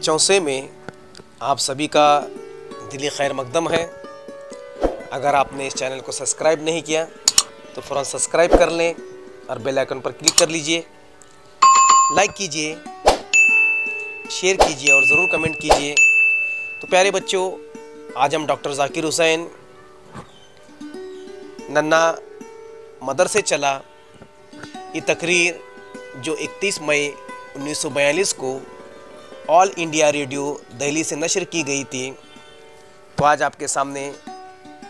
चौसे में आप सभी का दिली खैर मकदम है। अगर आपने इस चैनल को सब्सक्राइब नहीं किया तो फ़ौरन सब्सक्राइब कर लें और बेल आइकन पर क्लिक कर लीजिए, लाइक कीजिए, शेयर कीजिए और ज़रूर कमेंट कीजिए। तो प्यारे बच्चों, आज हम डॉक्टर ज़ाकिर हुसैन नन्ना मदरसे चला ये तकरीर जो 31 मई 1942 को ऑल इंडिया रेडियो दिल्ली से नशर की गई थी, तो आज आपके सामने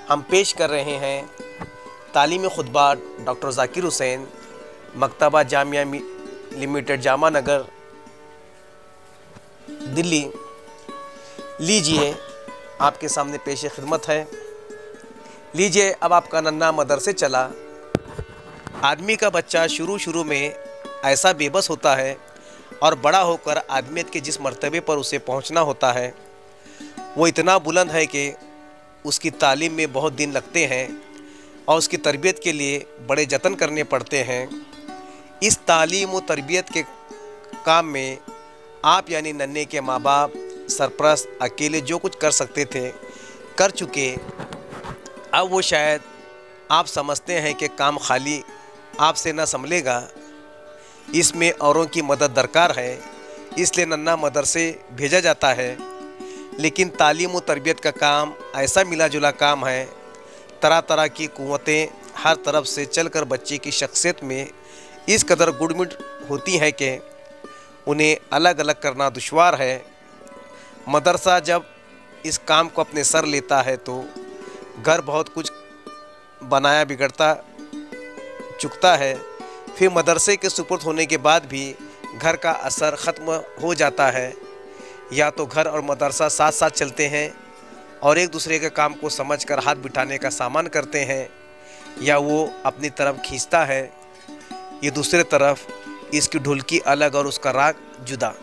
हम पेश कर रहे हैं तालीमी खुतबा डॉक्टर ज़ाकिर हुसैन, मकतबा जामिया लिमिटेड, जामा नगर, दिल्ली। लीजिए, आपके सामने पेश खिदमत है। लीजिए, अब आपका नन्ना मदरसे चला। आदमी का बच्चा शुरू में ऐसा बेबस होता है और बड़ा होकर आदमियत के जिस मर्तबे पर उसे पहुंचना होता है वो इतना बुलंद है कि उसकी तालीम में बहुत दिन लगते हैं और उसकी तरबियत के लिए बड़े जतन करने पड़ते हैं। इस तालीम व तरबियत के काम में आप यानी नन्हे के माँ बाप, सरपरस्त अकेले जो कुछ कर सकते थे कर चुके। अब वो शायद आप समझते हैं कि काम खाली आपसे न संभलेगा, इसमें औरों की मदद दरकार है, इसलिए नन्ना मदरसे भेजा जाता है। लेकिन तालीम व तरबियत का काम ऐसा मिला जुला काम है, तरह तरह की क़ुव्वतें हर तरफ से चलकर बच्चे की शख्सियत में इस कदर गुड़मिट होती हैं कि उन्हें अलग अलग करना दुश्वार है। मदरसा जब इस काम को अपने सर लेता है तो घर बहुत कुछ बनाया बिगड़ता चुकता है। फिर मदरसे के सुपुर्द होने के बाद भी घर का असर ख़त्म हो जाता है। या तो घर और मदरसा साथ साथ चलते हैं और एक दूसरे के काम को समझकर हाथ बिठाने का सामान करते हैं, या वो अपनी तरफ खींचता है, ये दूसरे तरफ इसकी ढुलकी अलग और उसका राग जुदा।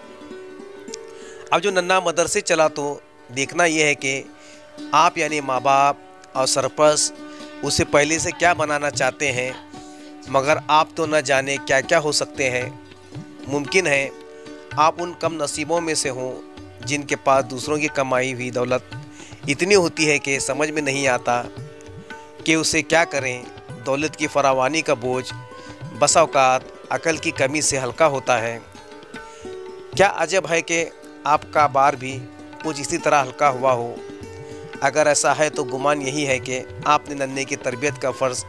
अब जो नन्ना मदरसे चला तो देखना यह है कि आप यानी माँ बाप और सरपरस्त उसे पहले से क्या बनाना चाहते हैं, मगर आप तो न जाने क्या क्या हो सकते हैं। मुमकिन है आप उन कम नसीबों में से हों जिनके पास दूसरों की कमाई हुई दौलत इतनी होती है कि समझ में नहीं आता कि उसे क्या करें। दौलत की फरावानी का बोझ बस औक़ात अकल की कमी से हल्का होता है। क्या अजब है कि आपका बार भी कुछ इसी तरह हल्का हुआ हो। अगर ऐसा है तो गुमान यही है कि आपने नन्हे की तरबियत का फ़र्ज़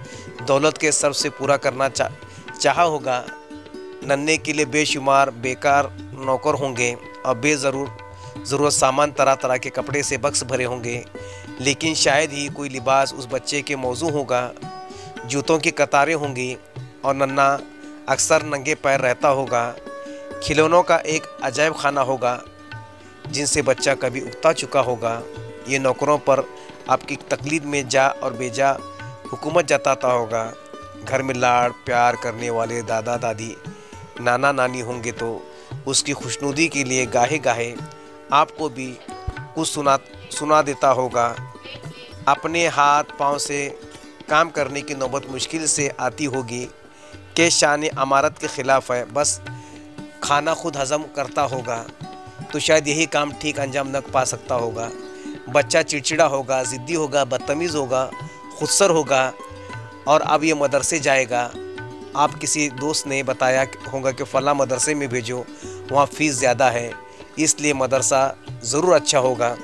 दौलत के सर से पूरा करना चाहा होगा। नन्हे के लिए बेशुमार बेकार नौकर होंगे और ज़रूरत सामान तरह तरह के कपड़े से बक्स भरे होंगे, लेकिन शायद ही कोई लिबास उस बच्चे के मौजू होगा। जूतों की कतारें होंगी और नन्हा अक्सर नंगे पैर रहता होगा। खिलौनों का एक अजायब खाना होगा जिनसे बच्चा कभी उगता चुका होगा। ये नौकरों पर आपकी तकलीद में जा और बेजा हुकूमत जताता होगा। घर में लाड़ प्यार करने वाले दादा दादी, नाना नानी होंगे तो उसकी खुशनुदी के लिए गाहे गाहे आपको भी कुछ सुना देता होगा। अपने हाथ पांव से काम करने की नौबत मुश्किल से आती होगी कि शान अमारत के ख़िलाफ़ है, बस खाना खुद हज़म करता होगा तो शायद यही काम ठीक अंजाम न पा सकता होगा। बच्चा चिड़चिड़ा होगा, ज़िद्दी होगा, बदतमीज़ होगा, खुदसर होगा और अब ये मदरसे जाएगा। आप किसी दोस्त ने बताया होगा कि फ़लाँ मदरसे में भेजो, वहाँ फ़ीस ज़्यादा है, इसलिए मदरसा ज़रूर अच्छा होगा।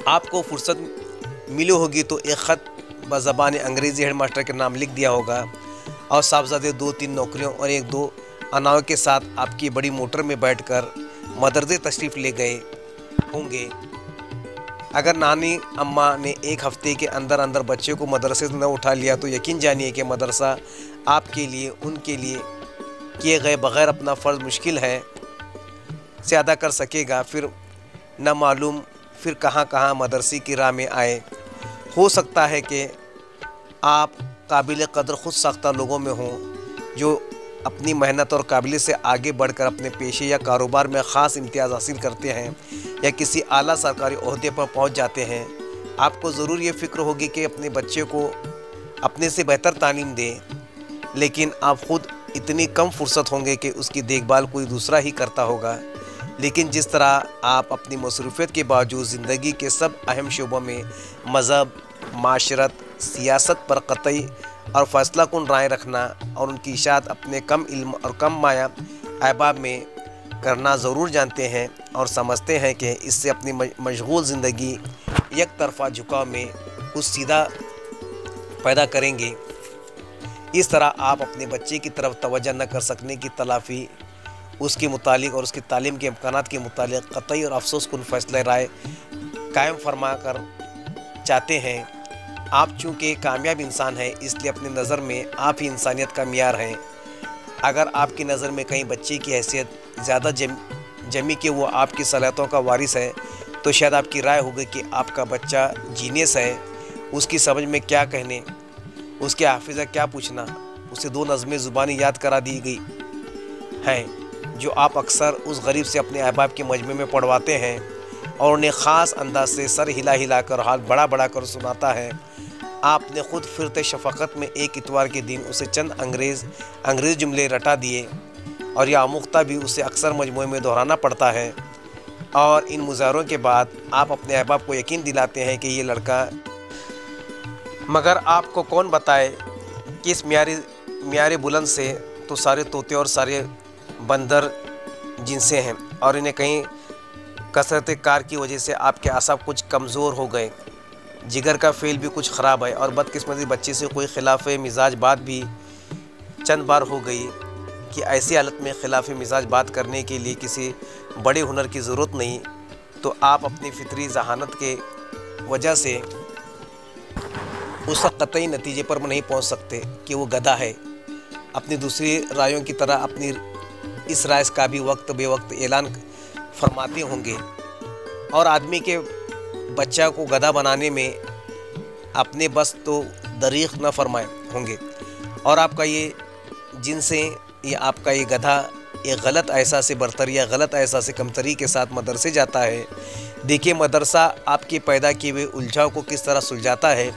आपको फुर्सत मिली होगी तो एक ख़त बज़बान अंग्रेज़ी हेड मास्टर के नाम लिख दिया होगा और साहबजादे 2-3 नौकरियों और 1-2 अनाव के साथ आपकी बड़ी मोटर में बैठकर मदरसे तशरीफ़ ले गए होंगे। अगर नानी अम्मा ने एक हफ़्ते के अंदर अंदर बच्चे को मदरसे से न उठा लिया तो यकीन जानिए कि मदरसा आपके लिए उनके लिए किए गए बग़ैर अपना फ़र्ज़ मुश्किल है से अदा कर सकेगा। फिर न मालूम फिर कहाँ कहाँ मदरसे की राह में आए। हो सकता है कि आप काबिल क़द्र ख़ुद साख्ता लोगों में हों जो अपनी मेहनत और काबिलियत से आगे बढ़कर अपने पेशे या कारोबार में ख़ास इम्तियाज़ हासिल करते हैं या किसी आला सरकारी ओहदे पर पहुंच जाते हैं। आपको ज़रूर ये फ़िक्र होगी कि अपने बच्चे को अपने से बेहतर तालीम दें, लेकिन आप ख़ुद इतनी कम फुर्सत होंगे कि उसकी देखभाल कोई दूसरा ही करता होगा। لیکن جس طرح آپ اپنی مصروفیت کے باوجود زندگی کے سب اہم شعبوں میں مذہب، معاشرت، سیاست پر قطعی اور فیصلہ کن رائے رکھنا اور ان کی اشاعت اپنے کم علم اور کم مایہ احباب میں کرنا ضرور جانتے ہیں اور سمجھتے ہیں کہ اس سے اپنی مشغول زندگی یک طرفہ جھکاؤ میں کچھ سیدھا پیدا کریں گے، اس طرح آپ اپنے بچے کی طرف توجہ نہ کر سکنے کی تلافی اس کے متعلق اور اس کی تعلیم کے امکانات کے متعلق قطعی اور افسوس کن فیصلہ رائے قائم فرما کر چاہتے ہیں۔ آپ چونکہ کامیاب انسان ہیں، اس لیے اپنی نظر میں آپ ہی انسانیت کا معیار ہیں۔ اگر آپ کی نظر میں کہیں بچے کی حیثیت زیادہ جمی کہ وہ آپ کی صلاحیتوں کا وارث ہے، تو شاید آپ کی رائے ہوگی کہ آپ کا بچہ جینیس ہے، اس کی سمجھ میں کیا کہنے، اس کے حافظہ کیا پوچھنا، اسے 2 نظمیں زبانی یاد کرا دی گئی ہیں جو آپ اکثر اس غریب سے اپنے احباب کے مجمع میں پڑھواتے ہیں اور انہیں خاص انداز سے سر ہلا ہلا کر ہاتھ بڑا بڑا کر سناتا ہے۔ آپ نے خود فرت شفقت میں ایک اتوار کے دن اسے چند انگریز جملے رٹا دیے اور یہ آموختہ بھی اسے اکثر مجموعے میں دہرانا پڑتا ہے، اور ان مظاہروں کے بعد آپ اپنے احباب کو یقین دلاتے ہیں کہ یہ لڑکا، مگر آپ کو کون بتائے کہ اس معیار بلند سے تو سارے طوطے اور سارے بندر جنسے ہیں، اور انہیں کہیں کثرت کار کی وجہ سے آپ کے اعصاب کچھ کمزور ہو گئے، جگر کا فعل بھی کچھ خراب ہے، اور بدقسمتی بچے سے کوئی خلاف مزاج بات بھی چند بار ہو گئی کہ ایسی حالت میں خلاف مزاج بات کرنے کے لیے کسی بڑے ہنر کی ضرورت نہیں، تو آپ اپنی فطری ذہانت کے وجہ سے اس قطعی نتیجے پر نہیں پہنچ سکتے کہ وہ گدھا ہے۔ اپنی دوسری رائیوں کی طرح اپنی اس رائے کا بھی وقت بے وقت اعلان فرماتے ہوں گے، اور آدمی کے بچہ کو گدھا بنانے میں اپنے بس تو دریغ نہ فرمائے ہوں گے، اور آپ کا یہ جن سے یہ آپ کا یہ گدھا ایک غلط احساس برتری یا غلط احساس کمتری کے ساتھ مدرسے جاتا ہے۔ دیکھیے مدرسہ آپ کے پیدا کیے ہوئے الجھاؤ کو کس طرح سلجھاتا ہے،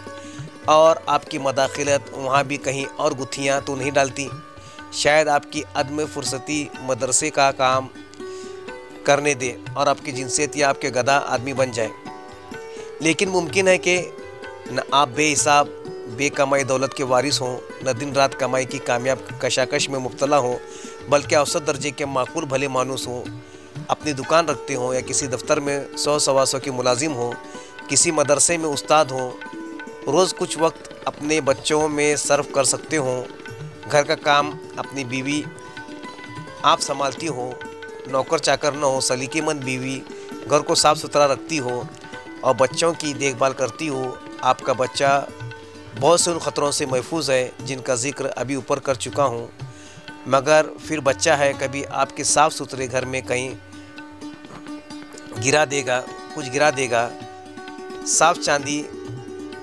اور آپ کی مداخلت وہاں بھی کہیں اور گتھیاں تو نہیں ڈالتی۔ شاید آپ کی عدم فرصتی مدرسے کا کام کرنے دے اور آپ کی جنسیت یا آپ کے گدھا آدمی بن جائے، لیکن ممکن ہے کہ نہ آپ بے حساب بے کمائی دولت کے وارث ہوں، نہ دن رات کمائی کی کامیاب کشاکش میں مبتلا ہوں، بلکہ اوسط درجے کے معقول بھلے مانوس ہوں، اپنی دکان رکھتے ہوں یا کسی دفتر میں 100-125 کے ملازم ہوں، کسی مدرسے میں استاد ہوں، روز کچھ وقت اپنے بچوں میں صرف کر سکتے ہوں، گھر کا کام اپنی بیوی آپ سنبھالتی ہوں، نوکر چاکر نہ ہو، سلیقے مند بیوی گھر کو صاف ستھرا رکھتی ہو اور بچوں کی دیکھ بھال کرتی ہو۔ آپ کا بچہ بہت سے ان خطروں سے محفوظ ہے جن کا ذکر ابھی اوپر کر چکا ہوں، مگر پھر بچہ ہے کبھی آپ کے صاف ستھرے گھر میں کہیں کچھ گرا دے گا، صاف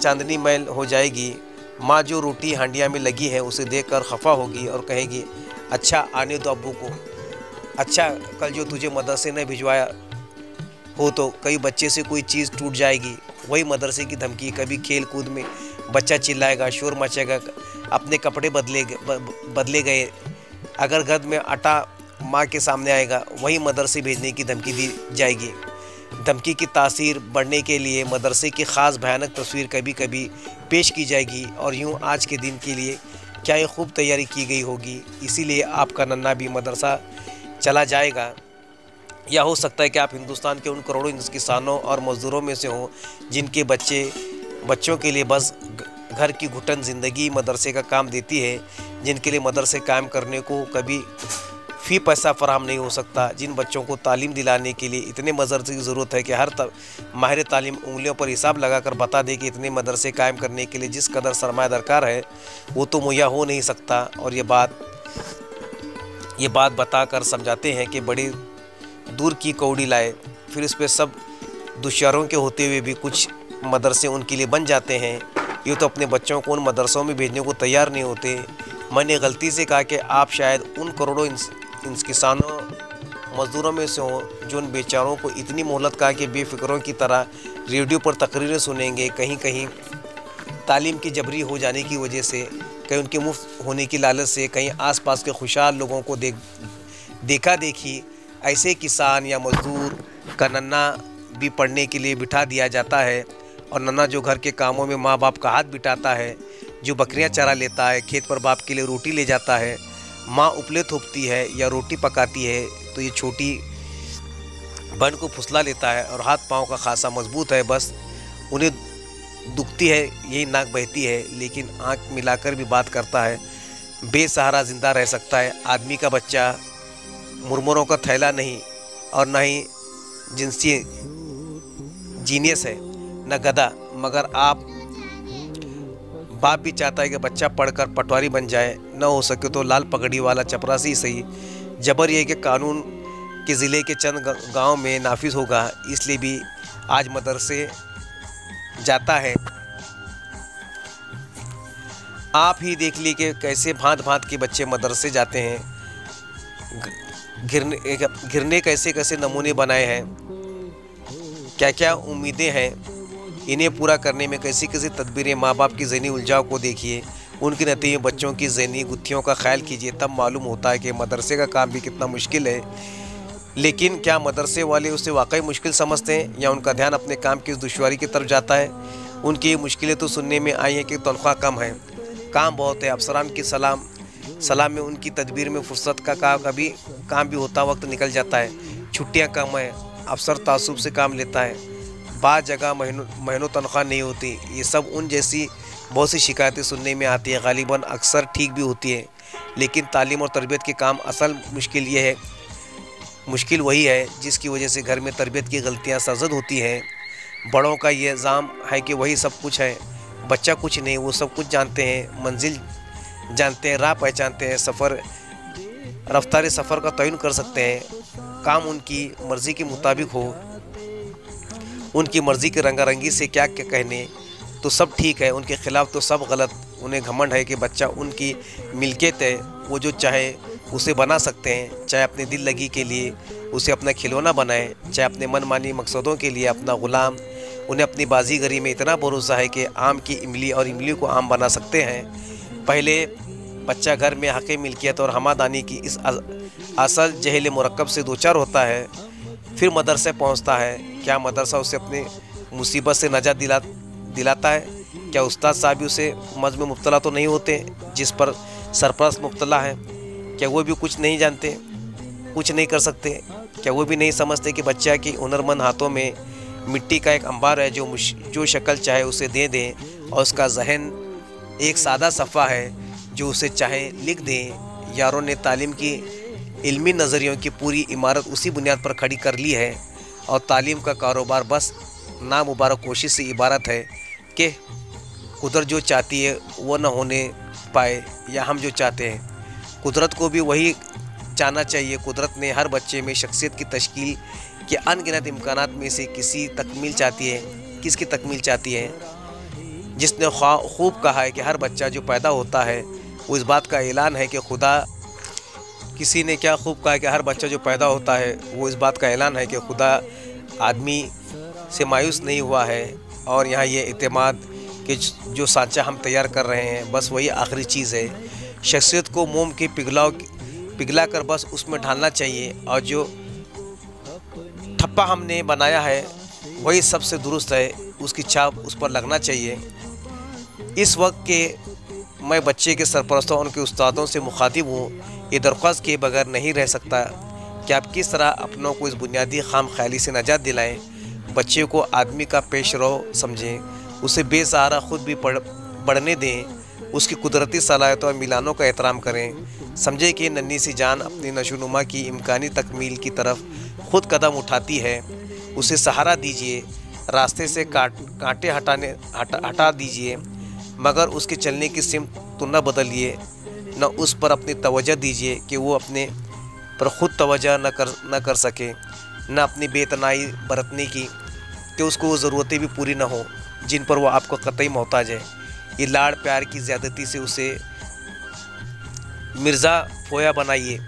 چاندنی میل ہو جائے گی، ماں جو روٹی ہانڈیاں میں لگی ہے اسے دیکھ کر خفا ہوگی اور کہے گی اچھا آنے دو ابو کو، اچھا کل جو تجھے مدرسے نے بھجوایا ہو تو کئی بچے سے کوئی چیز ٹوٹ جائے گی، وہی مدرسے کی دھمکی، کبھی کھیل کود میں بچہ چلائے گا، شور مچے گا، اپنے کپڑے بدلے گئے، اگر گھر میں آٹا ماں کے سامنے آئے گا، وہی مدرسے بھیجنے کی دھمکی دی جائے گی۔ دھمکی کی تاثیر بڑھنے کے لیے مدرسے کی خاص بھیانک تصویر کبھی کبھی پیش کی جائے گی، اور یوں آج کے دن کے لیے کیا یہ خوب تیاری کی گئی ہوگی، اسی لیے آپ کا ننھا بھی مدرسہ چلا جائے گا۔ یا ہو سکتا ہے کہ آپ ہندوستان کے ان کروڑوں کسانوں اور مزدوروں میں سے ہوں جن کے بچوں کے لیے بس گھر کی گھٹن زندگی مدرسے کا کام دیتی ہے، جن کے لیے مدرسے قائم کرنے کو کبھی فی پیسہ فراہم نہیں ہو سکتا، جن بچوں کو تعلیم دلانے کے لیے اتنے مدرسے کی ضرورت ہے کہ ہر ماہر تعلیم انگلیوں پر حساب لگا کر بتا دے کہ اتنے مدرسے قائم کرنے کے لیے جس قدر سرمایہ درکار ہے وہ تو مہیا ہو نہیں سکتا، اور یہ بات بتا کر سمجھاتے ہیں کہ بڑی دور کی کوڑی لائے، پھر اس پہ سب دشواروں کے ہوتے ہوئے بھی کچھ مدرسے ان کے لیے بن جاتے ہیں۔ یہ تو اپنے بچوں کو ان مدرسوں میں بھیجنے کو تیار نہیں ہوتے۔ میں نے غلطی سے کہا کہ آپ شاید ان کروڑوں کسانوں مزدوروں میں سے ہوں جو ان بیچاروں کو اتنی مہلت کہا کہ بے فکروں کی طرح ریڈیو پر تقریریں سنیں گے، کہیں تعلیم کی جبری ہو جانے کی وجہ سے، کہیں ان کے مفت ہونے کی لالچ سے، کہیں آس پاس کے خوشحال لوگوں کو دیکھا دیکھی ऐसे किसान या मजदूर का नन्ना भी पढ़ने के लिए बिठा दिया जाता है, और नन्ना जो घर के कामों में माँ बाप का हाथ बिटाता है, जो बकरियां चरा लेता है, खेत पर बाप के लिए रोटी ले जाता है, माँ उपले थोपती है या रोटी पकाती है, तो ये छोटी बहन को फुसला लेता है और हाथ पाँव का खासा मजबूत है, बस उन्हें दुखती है, यही नाक बहती है, लेकिन आँख मिलाकर भी बात करता है, बेसहारा ज़िंदा रह सकता है। आदमी का बच्चा मुरमुरों का थैला नहीं और न ही जिनसी जीनियस है, न गधा, मगर बाप भी चाहता है कि बच्चा पढ़कर पटवारी बन जाए, न हो सके तो लाल पगड़ी वाला चपरासी ही सही। जबर ये कि कानून के ज़िले के चंद गांव में नाफिज होगा, इसलिए भी आज मदरसे जाता है। आप ही देख ली कि कैसे भांत भांत के बच्चे मदरसे जाते हैं, घिरने कैसे कैसे नमूने बनाए हैं, क्या क्या उम्मीदें हैं, इन्हें पूरा करने में कैसी कैसी तदबीरें। माँ बाप की ज़हनी उलझाव को देखिए, उनके नतीजे बच्चों की ज़हनी गुत्थियों का ख्याल कीजिए, तब मालूम होता है कि मदरसे का काम भी कितना मुश्किल है। लेकिन क्या मदरसे वाले उसे वाकई मुश्किल समझते हैं, या उनका ध्यान अपने काम की दुश्वारी की तरफ जाता है। उनकी ये मुश्किलें तो सुनने में आई हैं कि तनख्वाह कम है, काम बहुत है, अफसरान की सलाम में उनकी तदबीर में फुर्सत का कभी काम भी होता वक्त निकल जाता है, छुट्टियां कम है, अफसर तासुब से काम लेता है, बाद जगह महीनों तनख्वाह नहीं होती। ये सब उन जैसी बहुत सी शिकायतें सुनने में आती है, गालिबन अक्सर ठीक भी होती है। लेकिन तालीम और तरबियत के काम असल मुश्किल वही है जिसकी वजह से घर में तरबियत की गलतियां सरजद होती हैं। बड़ों का ये इल्ज़ाम है कि वही सब कुछ है, बच्चा कुछ नहीं, वो सब कुछ जानते हैं, मंजिल जानते हैं, राह पहचानते हैं, रफ्तार सफ़र का तयन कर सकते हैं। काम उनकी मर्ज़ी के मुताबिक हो, उनकी मर्ज़ी के रंगारंगी से क्या क्या कहने, तो सब ठीक है, उनके ख़िलाफ़ तो सब गलत। उन्हें घमंड है कि बच्चा उनकी मिल्कियत है, वो जो चाहे उसे बना सकते हैं, चाहे अपने दिल लगी के लिए उसे अपना खिलौना बनाए, चाहे अपने मनमानी मकसदों के लिए अपना ग़ुलाम। उन्हें अपनी बाजीगरी में इतना भरोसा है कि आम की इमली और इमली को आम बना सकते हैं। पहले बच्चा घर में हक़ मिल्कियत और हमादानी की इस असल जहल मुरक्कब से दो चार होता है, फिर मदरसे पहुंचता है। क्या मदरसा उसे अपने मुसीबत से नजात दिलाता है? क्या उस्ताद साहब भी उसे मर्ज़ में मुब्तला तो नहीं होते जिस पर सरपरस्त मुब्तला है? क्या वो भी कुछ नहीं जानते, कुछ नहीं कर सकते? क्या वो भी नहीं समझते कि बच्चा की हुनरमंद हाथों में मिट्टी का एक अंबार है, जो शक्ल चाहे उसे दे दें, और उसका जहन एक सादा सफ़ा है, जो उसे चाहे लिख दें। यारों ने तालीम की इल्मी नज़रियों की पूरी इमारत उसी बुनियाद पर खड़ी कर ली है, और तालीम का कारोबार बस नामुबारक कोशिश से इबारत है कि कुदरत जो चाहती है वो न होने पाए, या हम जो चाहते हैं। कुदरत को भी वही चाहना चाहिए। कुदरत ने हर बच्चे में शख्सियत की तश्कील के अनगिनत इम्कानात में से किसकी तकमील चाहती है। जिसने खूब कहा है कि हर बच्चा जो पैदा होता है वो इस बात का ऐलान है कि किसी ने क्या खूब कहा है कि हर बच्चा जो पैदा होता है वो इस बात का ऐलान है कि खुदा आदमी से मायूस नहीं हुआ है। और यहाँ ये इत्तेमाद कि जो सांचा हम तैयार कर रहे हैं बस वही आखिरी चीज़ है। शख्सियत को मोम के पिघला कर बस उसमें ढालना चाहिए, और जो ठप्पा हमने बनाया है वही सबसे दुरुस्त है, उसकी छाप उस पर लगना चाहिए। इस वक्त के मैं बच्चे के सरपरस्तों और उनके उस्तादों से मुखातिब हूँ, ये दरख्वास्त किए बगैर नहीं रह सकता कि आप किस तरह अपनों को इस बुनियादी खाम ख्याली से नजात दिलाएं। बच्चे को आदमी का पेश रो समझें, उसे बेसहारा खुद भी बढ़ने दें, उसकी कुदरती सलाहियतों और मिलानों का एहतराम करें। समझे कि नन्ही सी जान अपनी नशोनुमा की इम्कानी तकमील की तरफ खुद कदम उठाती है। उसे सहारा दीजिए, रास्ते से कांटे हटा दीजिए, मगर उसके चलने की सिमत तो न बदलिए। न उस पर अपनी तवज्जो दीजिए कि वो अपने पर ख़ुद तवज्जो न कर सके, न अपनी बेतनाई बरतने की कि उसको वो ज़रूरतें भी पूरी न हो जिन पर वो आपको कतई मोहताज है। ये लाड़ प्यार की ज़्यादती से उसे मिर्ज़ा फोया बनाइए।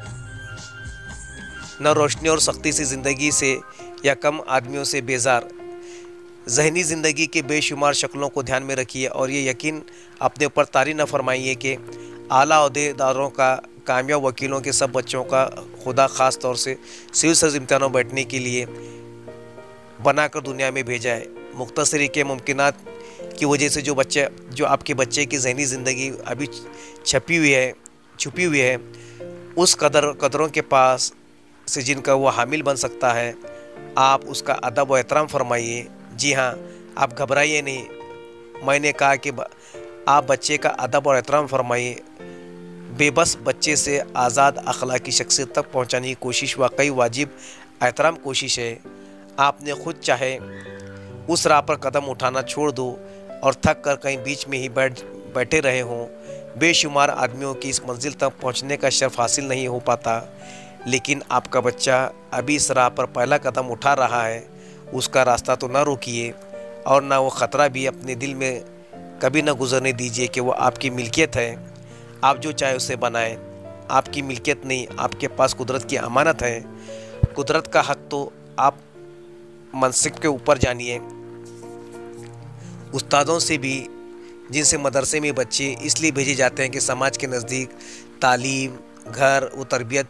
न रोशनी और सख्ती से ज़िंदगी से या कम आदमियों से बेजार ज़हनी ज़िंदगी के बेशुमार शक्लों को ध्यान में रखिए, और ये यकीन अपने ऊपर तारी न फरमाइए कि आला ओहदेदारों का کامیاب وکیلوں کے سب بچوں کا خدا خاص طور سے سول سروس امتحانوں بیٹھنے کے لیے بنا کر دنیا میں بھیجا ہے۔ مختصر کے ممکنات کی وجہ سے جو آپ کے بچے کی ذہنی زندگی ابھی چھپی ہوئی ہے اس قدروں کے پاس سے جن کا وہ حامل بن سکتا ہے، آپ اس کا ادب و احترام فرمائیے۔ جی ہاں، آپ گھبرائیے نہیں، میں نے کہا کہ آپ بچے کا ادب اور احترام فرمائیے۔ بے بس بچے سے آزاد اخلاقی شخصیت تک پہنچانے کی کوشش واقعی واجب احترام کوشش ہے۔ آپ نے خود چاہے اس راہ پر قدم اٹھانا چھوڑ دو اور تھک کر کہیں بیچ میں ہی بیٹھے رہے ہوں۔ بے شمار آدمیوں کی اس منزل تک پہنچنے کا شرف حاصل نہیں ہو پاتا، لیکن آپ کا بچہ ابھی اس راہ پر پہلا قدم اٹھا رہا ہے۔ اس کا راستہ تو نہ روکیے اور نہ وہ خطرہ بھی اپنے دل میں کبھی نہ گزرنے دیجیے کہ وہ آپ کی ملکیت ہے۔ آپ جو چاہے اسے بنائیں، آپ کی ملکیت نہیں، آپ کے پاس قدرت کی امانت ہے۔ قدرت کا حق تو آپ منصب کے اوپر جانیے۔ استادوں سے بھی، جن سے مدرسے میں بچے اس لیے بھیجے جاتے ہیں کہ سماج کے نزدیک تعلیم، گھر و تربیت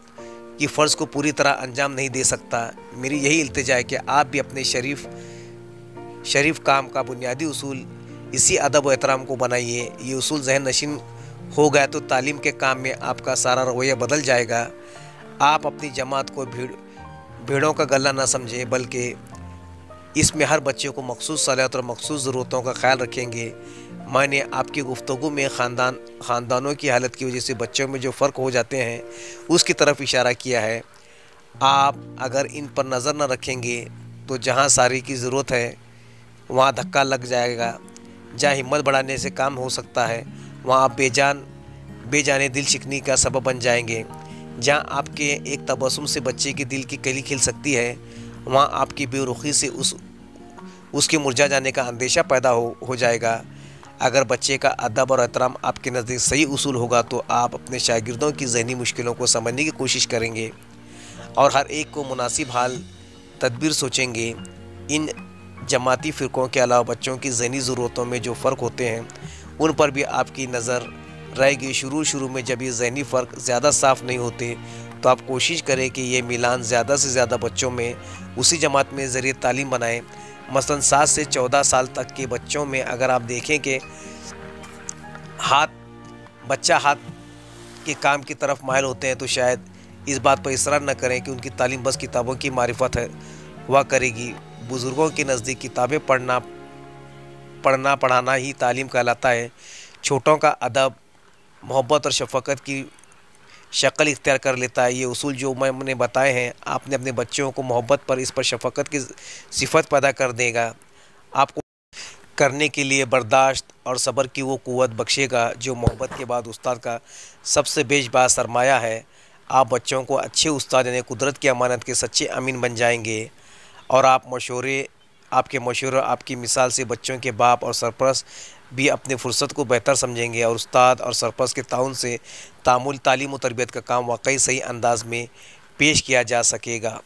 کی فرض کو پوری طرح انجام نہیں دے سکتا، میری یہی التجا ہے کہ آپ بھی اپنے شریف کام کا بنیادی اصول اسی ادب و احترام کو بنائیے۔ یہ اصول ذہن نشین ہو گیا تو تعلیم کے کام میں آپ کا سارا رویہ بدل جائے گا۔ آپ اپنی جماعت کو بھیڑوں کا گلہ نہ سمجھیں، بلکہ اس میں ہر بچے کو مخصوص صلاحیت اور مخصوص ضرورتوں کا خیال رکھیں گے۔ میں نے آپ کی گفتگو میں خاندانوں کی حالت کی وجہ سے بچوں میں جو فرق ہو جاتے ہیں اس کی طرف اشارہ کیا ہے۔ آپ اگر ان پر نظر نہ رکھیں گے تو جہاں ساری کی ضرورت ہے وہاں دھکا لگ جائے گا، جہاں ہمت بڑھانے سے کام ہو سکتا ہے وہاں آپ بے جانے دل شکنی کا سبب بن جائیں گے۔ جہاں آپ کے ایک تبسم سے بچے کے دل کی کلی کھل سکتی ہے وہاں آپ کی بے رخی سے اس کے مرجھا جانے کا اندیشہ پیدا ہو جائے گا۔ اگر بچے کا ادب اور احترام آپ کے نزدیک صحیح اصول ہوگا تو آپ اپنے شاگردوں کی ذہنی مشکلوں کو سمجھنے کی کوشش کریں گے اور ہر ایک کو مناسب حال تدبیر سوچیں گے۔ ان جماعتی فرقوں کے علاوہ بچوں کی ذہنی ضرورتوں میں جو فرق ہوتے ہیں ان پر بھی آپ کی نظر رہے گی۔ شروع میں جب یہ ذہنی فرق زیادہ صاف نہیں ہوتے تو آپ کوشش کریں کہ یہ میلان زیادہ سے زیادہ بچوں میں اسی جماعت میں ذریعہ تعلیم بنائیں۔ مثلاً 7 سے 14 سال تک کے بچوں میں اگر آپ دیکھیں کہ بچہ ہاتھ کے کام کی طرف مائل ہوتے ہیں تو شاید اس بات پر اصرار نہ کریں کہ ان کی تعلیم بس کتابوں کی معرفت ہوا کرے گی۔ بزرگوں کے نزدیک کتابیں پڑھانا ہی تعلیم کہلاتا ہے۔ چھوٹوں کا ادب محبت اور شفقت کی شکل اختیار کر لیتا ہے۔ یہ اصول جو میں نے بتائے ہیں آپ نے اپنے بچوں کو محبت پر اس پر شفقت کی صفت پیدا کر دے گا، آپ کو کرنے کے لیے برداشت اور صبر کی وہ قوت بخشے گا جو محبت کے بعد استاد کا سب سے بیش بہا سرمایہ ہے۔ آپ بچوں کو اچھے استاد یعنی قدرت کی امانت کے سچے امین بن جائیں گے اور آپ کے مشورے اور آپ کی مثال سے بچوں کے باپ اور سرپرست بھی اپنے فرصت کو بہتر سمجھیں گے اور استاد اور سرپرست کے تعاون سے تعلیم و تربیت کا کام واقعی صحیح انداز میں پیش کیا جا سکے گا۔